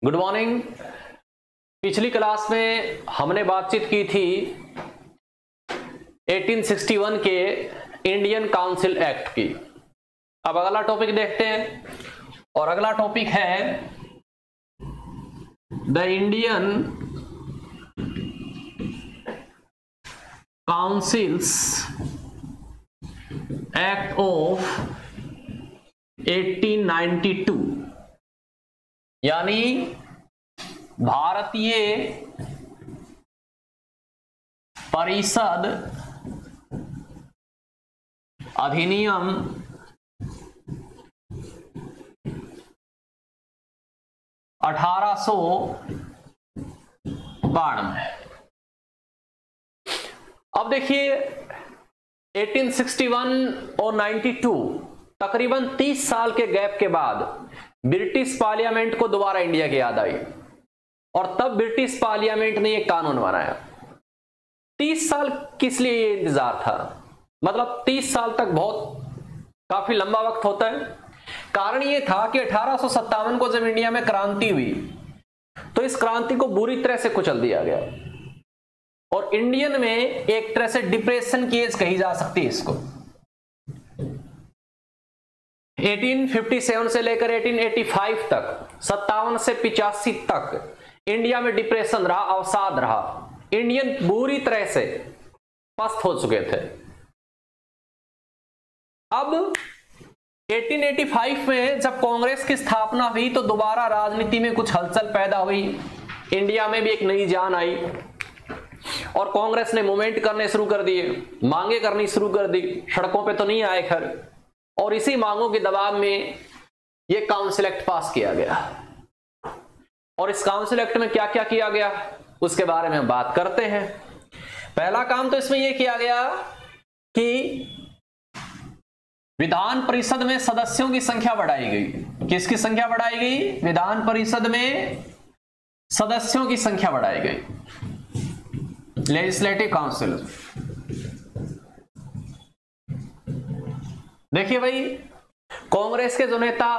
Good morning. पिछली class में हमने बातचीत की थी 1861 के इंडियन काउंसिल एक्ट की। अब अगला टॉपिक देखते हैं और अगला टॉपिक है the Indian councils act of 1892, यानी भारतीय परिषद अधिनियम 1892। अब देखिए 1861 और 92 तकरीबन 30 साल के गैप के बाद ब्रिटिश पार्लियामेंट को दोबारा इंडिया की याद आई और तब ब्रिटिश पार्लियामेंट ने एक कानून बनाया। 30 साल किस लिए ये इंतजार था? मतलब 30 साल तक काफी लंबा वक्त होता है। कारण ये था कि 1857 को जब इंडिया में क्रांति हुई तो इस क्रांति को बुरी तरह से कुचल दिया गया और इंडियन में एक तरह से डिप्रेशन की एज कही जा सकती है इसको। 1857 से लेकर 1885 तक, 57 से 85 तक इंडिया में डिप्रेशन रहा, अवसाद रहा। इंडियन बुरी तरह से पस्त हो चुके थे। अब 1885 में जब कांग्रेस की स्थापना हुई तो दोबारा राजनीति में कुछ हलचल पैदा हुई, इंडिया में भी एक नई जान आई और कांग्रेस ने मूवमेंट करने शुरू कर दिए, मांगे करनी शुरू कर दी। सड़कों पे तो नहीं आए खैर, और इसी मांगों के दबाव में यह काउंसिल एक्ट पास किया गया। और इस काउंसिल एक्ट में क्या क्या किया गया उसके बारे में हम बात करते हैं। पहला काम तो इसमें यह किया गया कि विधान परिषद में सदस्यों की संख्या बढ़ाई गई। किसकी संख्या बढ़ाई गई? विधान परिषद में सदस्यों की संख्या बढ़ाई गई। Legislative council. देखिए भाई, कांग्रेस के जो नेता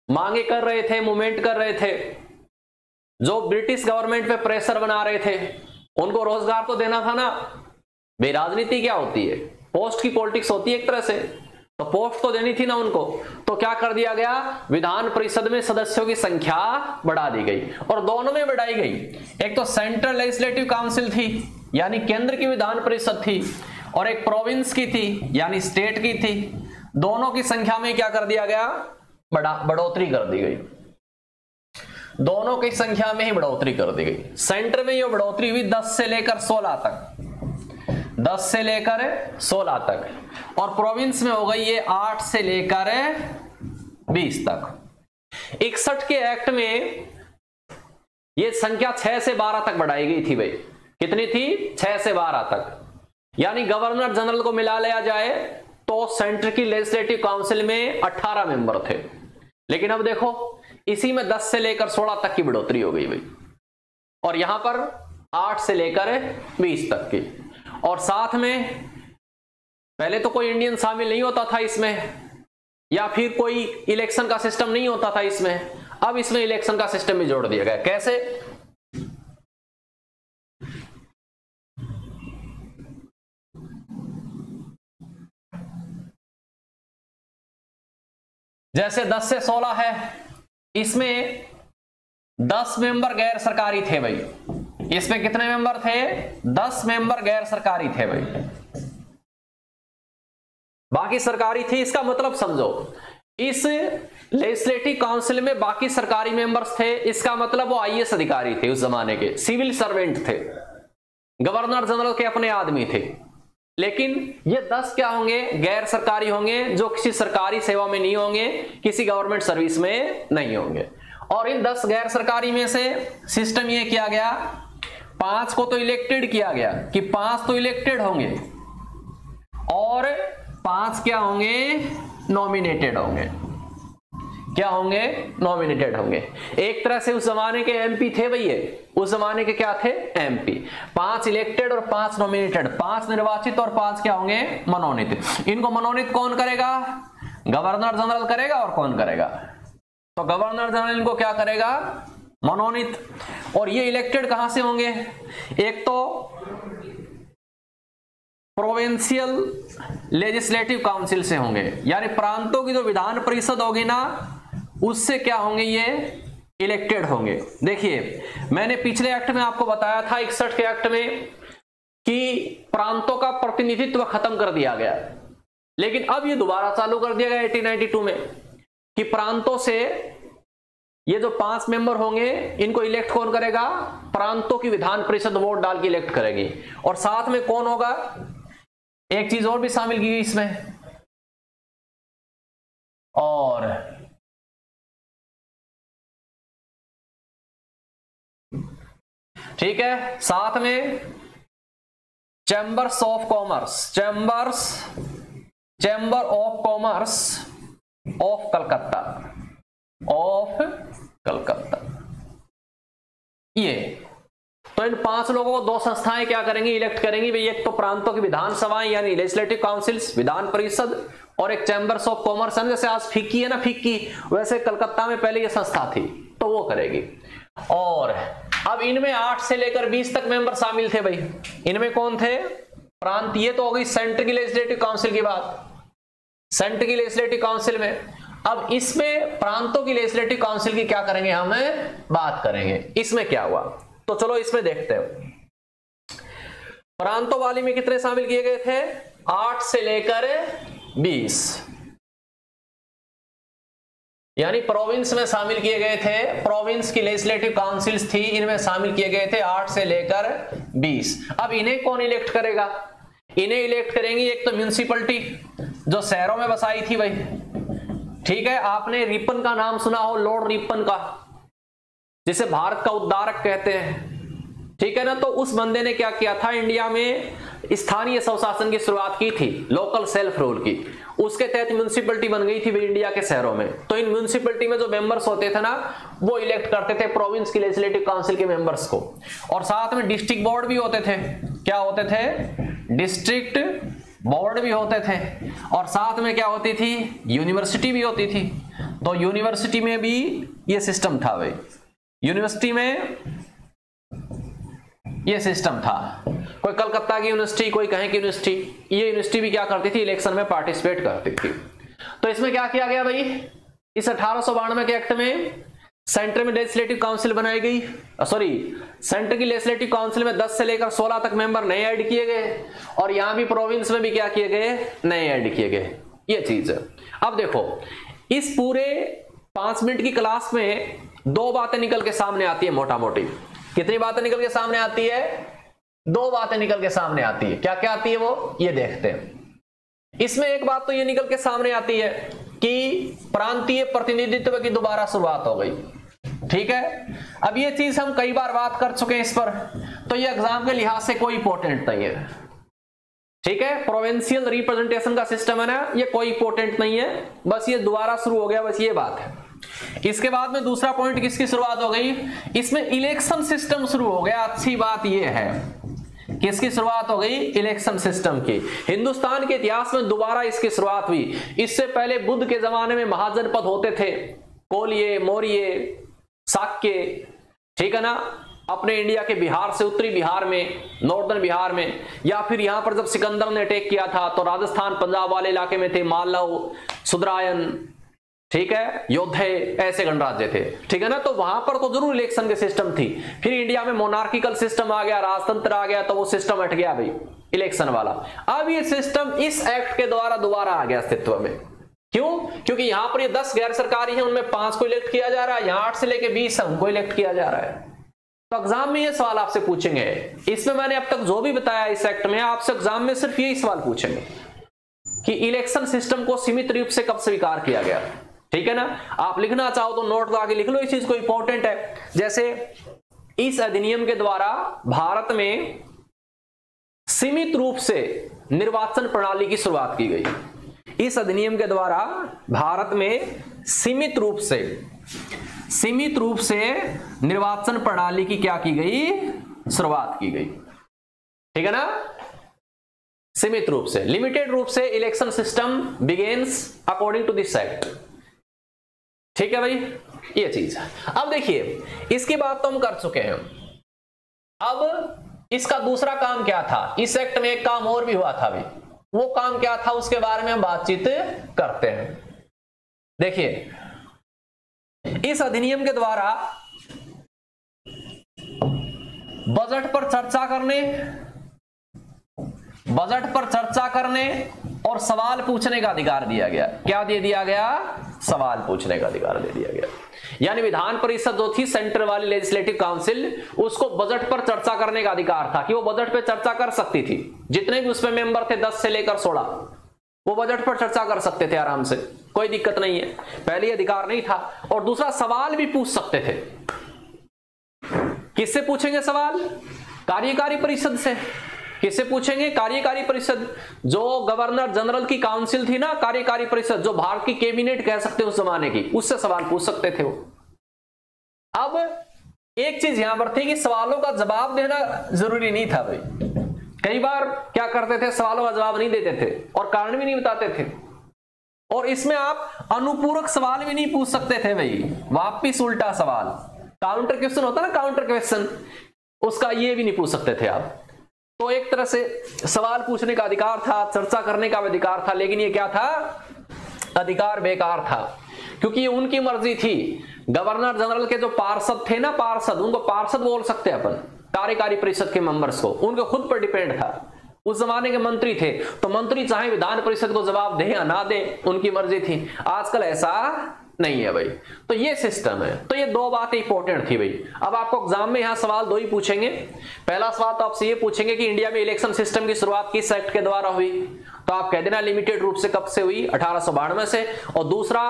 मांगे कर रहे थे, मूवमेंट कर रहे थे, जो ब्रिटिश गवर्नमेंट पे प्रेशर बना रहे थे, उनको रोजगार तो देना था ना। भाई राजनीति क्या होती है? पोस्ट की पॉलिटिक्स होती है एक तरह से, तो पोस्ट तो देनी थी ना उनको। तो क्या कर दिया गया? विधान परिषद में सदस्यों की संख्या बढ़ा दी गई और दोनों में बढ़ाई गई। एक तो सेंट्रल लेजिस्लेटिव काउंसिल थी यानी केंद्र की विधान परिषद थी, और एक प्रोविंस की थी यानी स्टेट की थी। दोनों की संख्या में क्या कर दिया गया? बढ़ोतरी कर दी गई। दोनों की संख्या में ही बढ़ोतरी कर दी गई। सेंटर में यह बढ़ोतरी हुई 10 से लेकर 16 तक, 10 से लेकर 16 तक, और प्रोविंस में हो गई ये 8 से लेकर 20 तक। 61 के एक्ट में ये संख्या 6 से 12 तक बढ़ाई गई थी। भाई कितनी थी? 6 से 12 तक। यानी गवर्नर जनरल को मिला लिया जाए तो सेंटर की लेजिस्लेटिव काउंसिल में 18 मेंबर थे, लेकिन अब देखो इसी में 10 से लेकर 16 तक की बढ़ोतरी हो गई भाई, और यहां पर 8 से लेकर 20 तक की। और साथ में पहले तो कोई इंडियन शामिल नहीं होता था इसमें, या फिर कोई इलेक्शन का सिस्टम नहीं होता था इसमें। अब इसमें इलेक्शन का सिस्टम भी जोड़ दिया गया। कैसे? जैसे 10 से 16 है, इसमें 10 मेंबर गैर सरकारी थे भाई। इसमें कितने मेंबर थे? 10 मेंबर गैर सरकारी थे भाई, बाकी सरकारी थे। इसका मतलब समझो, इस लेजिस्लेटिव काउंसिल में बाकी सरकारी मेंबर्स थे। इसका मतलब वो आईएएस अधिकारी थे, उस जमाने के सिविल सर्वेंट थे, गवर्नर जनरल के अपने आदमी थे। लेकिन ये 10 क्या होंगे? गैर सरकारी होंगे, जो किसी सरकारी सेवा में नहीं होंगे, किसी गवर्नमेंट सर्विस में नहीं होंगे। और इन 10 गैर सरकारी में से सिस्टम ये किया गया, 5 को तो इलेक्टेड किया गया कि 5 तो इलेक्टेड होंगे और 5 क्या होंगे? नॉमिनेटेड होंगे। क्या होंगे? नॉमिनेटेड होंगे। एक तरह से उस जमाने के एमपी थे भैया, उस जमाने के क्या थे? एमपी। 5 इलेक्टेड और 5 नॉमिनेटेड, 5 निर्वाचित और 5 क्या होंगे? मनोनीत। इनको मनोनीत कौन करेगा? गवर्नर जनरल करेगा। और कौन करेगा? तो गवर्नर जनरल इनको क्या करेगा? मनोनीत। और ये इलेक्टेड कहां से होंगे? एक तो प्रोविंशियल लेजिस्लेटिव काउंसिल से होंगे, यानी प्रांतों की जो विधान परिषद होगी ना, उससे क्या होंगे? ये इलेक्टेड होंगे। देखिए मैंने पिछले एक्ट में आपको बताया था 61 के एक्ट में कि प्रांतों का प्रतिनिधित्व खत्म कर दिया गया, लेकिन अब ये दोबारा चालू कर दिया गया 1892 में कि प्रांतों से ये जो 5 मेंबर होंगे इनको इलेक्ट कौन करेगा? प्रांतों की विधान परिषद वोट डाल के इलेक्ट करेगी। और साथ में कौन होगा? एक चीज और भी शामिल की गई इसमें, और ठीक है, साथ में chambers of commerce, chamber of commerce of Calcutta. ये तो इन 5 लोगों को 2 संस्थाएं क्या करेंगी? इलेक्ट करेंगी भाई। एक तो प्रांतों की विधानसभाएं यानी लेजिस्लेटिव काउंसिल्स, विधान परिषद, और एक चैम्बर्स ऑफ कॉमर्स, जैसे आज फिक्की है ना, फिक्की, वैसे कलकत्ता में पहले ये संस्था थी तो वो करेगी। और अब इनमें 8 से लेकर 20 तक मेंबर शामिल थे भाई। इनमें कौन थे? प्रांत। ये तो हो गई सेंटर की लेजिस्लेटिव काउंसिल की बात, सेंटर की लेजिस्लेटिव काउंसिल में। अब इसमें प्रांतों की लेजिस्लेटिव काउंसिल की क्या करेंगे? हम बात करेंगे इसमें क्या हुआ। तो चलो इसमें देखते हैं। प्रांतों वाली में कितने शामिल किए गए थे? 8 से लेकर 20, यानी प्रोविंस में शामिल किए गए थे। प्रोविंस की लेजिस्लेटिव काउंसिल्स थी, इनमें शामिल किए गए थे 8 से लेकर 20। अब इन्हें कौन इलेक्ट करेगा? इन्हें इलेक्ट करेंगी एक तो म्यूनिसिपैलिटी जो शहरों में बसाई थी भाई, ठीक है। आपने रिपन का नाम सुना हो, लॉर्ड रिपन का, जिसे भारत का उद्धारक कहते हैं, ठीक है ना। तो उस बंदे ने क्या किया था? इंडिया में स्थानीय स्वशासन की शुरुआत की थी, लोकल सेल्फ रूल की। उसके तहत म्यूनिसिपैलिटी बन गई थी इंडिया के शहरों में। तो इन म्यूनिसिपैलिटी में जो मेंबर्स होते थे ना, वो इलेक्ट करते थे प्रोविंस की लेजिस्लेटिव काउंसिल के मेंबर्स को। और साथ में डिस्ट्रिक्ट बोर्ड भी होते थे। क्या होते थे? डिस्ट्रिक्ट बोर्ड भी होते थे। और साथ में क्या होती थी? यूनिवर्सिटी भी होती थी। तो यूनिवर्सिटी में भी ये सिस्टम था भाई, यूनिवर्सिटी में ये सिस्टम था। कोई कलकत्ता की यूनिवर्सिटी, कोई कहीं की यूनिवर्सिटी, ये यूनिवर्सिटी भी क्या करती थी? इलेक्शन में पार्टिसिपेट करती थी। तो इसमें क्या किया गया भाई? इस 1892 के एक्ट में सेंटर में लेजिस्लेटिव काउंसिल बनाई गई, सेंटर की लेजिस्लेटिव काउंसिल में 10 से लेकर 16 तक मेंबर नए ऐड किए गए, और यहां भी प्रोविंस में भी क्या किए गए? नए ऐड किए गए। ये चीज है। अब देखो इस पूरे 5 मिनट की क्लास में 2 बातें निकल के सामने आती है मोटा मोटी। कितनी बातें निकल के सामने आती है? 2 बातें निकल के सामने आती है। क्या क्या आती है वो? ये देखते हैं। इसमें एक बात तो ये निकल के सामने आती है कि प्रांतीय प्रतिनिधित्व की दोबारा शुरुआत हो गई, ठीक है। अब ये चीज हम कई बार बात कर चुके हैं इस पर, तो ये एग्जाम के लिहाज से कोई इंपॉर्टेंट नहीं है, ठीक है। प्रोविंशियल रिप्रेजेंटेशन का सिस्टम है ना, ये कोई इंपॉर्टेंट नहीं है, बस ये दोबारा शुरू हो गया, बस ये बात है। इसके बाद में दूसरा पॉइंट किसकी शुरुआत हो गई? इसमें इलेक्शन सिस्टम शुरू हो गया। अच्छी बात यह है किसकी शुरुआत हो गई? इलेक्शन सिस्टम की। हिंदुस्तान के इतिहास में दोबारा इसकी शुरुआत हुई। इससे पहले बुद्ध के जमाने में महाजनपद होते थे, कोलिये, मौर्य, शाक्य, ठीक है ना, अपने इंडिया के बिहार से उत्तरी बिहार में, नॉर्दर्न बिहार में, या फिर यहां पर जब सिकंदर ने अटैक किया था तो राजस्थान पंजाब वाले इलाके में थे, मालव, सुदरायन, ठीक है, योद्धे, ऐसे गणराज्य थे, ठीक है ना। तो वहां पर तो जरूर इलेक्शन के सिस्टम थी। फिर इंडिया में मोनार्किकल सिस्टम आ गया, राजतंत्र आ गया, तो वो सिस्टम हट गया भाई इलेक्शन वाला। अब ये सिस्टम इस एक्ट के द्वारा दोबारा आ गया अस्तित्व में। क्यों? क्योंकि यहां पर ये 10 गैर सरकारी हैं, उनमें 5 को इलेक्ट किया जा रहा है, यहां 8 से लेके 20 है, उनको इलेक्ट किया जा रहा है। तो एग्जाम में ये सवाल आपसे पूछेंगे। इसमें मैंने अब तक जो भी बताया इस एक्ट में, आपसे एग्जाम में सिर्फ यही सवाल पूछेंगे कि इलेक्शन सिस्टम को सीमित रूप से कब स्वीकार किया गया, ठीक है ना। आप लिखना चाहो तो नोट आगे लिख लो, इस चीज को इंपॉर्टेंट है। जैसे इस अधिनियम के द्वारा भारत में सीमित रूप से निर्वाचन प्रणाली की शुरुआत की गई। इस अधिनियम के द्वारा भारत में सीमित रूप से निर्वाचन प्रणाली की क्या की गई? शुरुआत की गई, ठीक है ना। सीमित रूप से, लिमिटेड रूप से election system begins according to this act, ठीक है भाई। ये चीज है। अब देखिए इसकी बात तो हम कर चुके हैं, अब इसका दूसरा काम क्या था, इस एक्ट में एक काम और भी हुआ था अभी, वो काम क्या था उसके बारे में हम बातचीत करते हैं। देखिए इस अधिनियम के द्वारा बजट पर चर्चा करने और सवाल पूछने का अधिकार दिया गया। क्या दे दिया गया? सवाल पूछने का अधिकार दे दिया गया। यानी विधान परिषद जो थी सेंटर वाली लेजिस्लेटिव काउंसिल, उसको बजट पर चर्चा करने का अधिकार था कि वो बजट पर चर्चा कर सकती थी। जितने भी उसमें मेंबर थे 10 से लेकर 16, वो बजट पर चर्चा कर सकते थे आराम से, कोई दिक्कत नहीं है। पहले अधिकार नहीं था। और दूसरा, सवाल भी पूछ सकते थे। किससे पूछेंगे सवाल? कार्यकारी परिषद से। किससे पूछेंगे? कार्यकारी परिषद, जो गवर्नर जनरल की काउंसिल थी ना, कार्यकारी परिषद, जो भारत की कैबिनेट कह सकते हैं उस जमाने की, उससे सवाल पूछ सकते थे वो। अब एक चीज यहां पर थी कि सवालों का जवाब देना जरूरी नहीं था भाई। कई बार क्या करते थे, सवालों का जवाब नहीं देते थे और कारण भी नहीं बताते थे। और इसमें आप अनुपूरक सवाल भी नहीं पूछ सकते थे भाई, वापिस उल्टा सवाल, काउंटर क्वेश्चन होता ना, काउंटर क्वेश्चन, उसका ये भी नहीं पूछ सकते थे आप। तो एक तरह से सवाल पूछने का अधिकार था, चर्चा करने का अधिकार था, लेकिन ये क्या था? अधिकार बेकार था, क्योंकि ये उनकी मर्जी थी। गवर्नर जनरल के जो पार्षद थे ना, पार्षद, उनको पार्षद बोल सकते हैं अपन, कार्यकारी परिषद के मेंबर्स को, उनके खुद पर डिपेंड था। उस जमाने के मंत्री थे, तो मंत्री चाहे विधान परिषद को जवाब दे या ना दे, उनकी मर्जी थी। आजकल ऐसा नहीं है भाई। तो ये सिस्टम है। तो ये दो बातें इंपॉर्टेंट थी भाई। अब आपको एग्जाम में यहां सवाल दो ही पूछेंगे। पहला सवाल तो आपसे ये पूछेंगे कि इंडिया में इलेक्शन सिस्टम की शुरुआत किस एक्ट के द्वारा हुई, तो आप कह देना लिमिटेड रूप से कब से हुई, 1892 से। और दूसरा,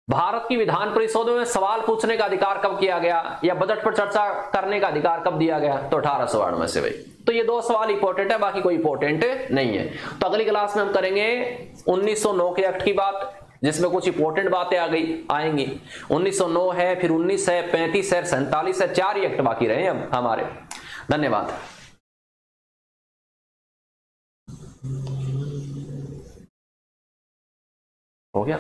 भारत की विधान परिषदों में सवाल पूछने का अधिकार कब किया गया, या बजट पर चर्चा करने का अधिकार कब दिया गया, तो 1892 से भाई। तो ये दो सवाल इंपॉर्टेंट है, बाकी कोई इंपॉर्टेंट नहीं है। तो अगली क्लास में हम करेंगे 1909 के एक्ट की बात, जिसमें कुछ इंपॉर्टेंट बातें आएंगी। 1909 है, फिर 19 है, 35 है, 47 है, 4 ही एक्ट बाकी रहे अब हमारे। धन्यवाद। हो गया।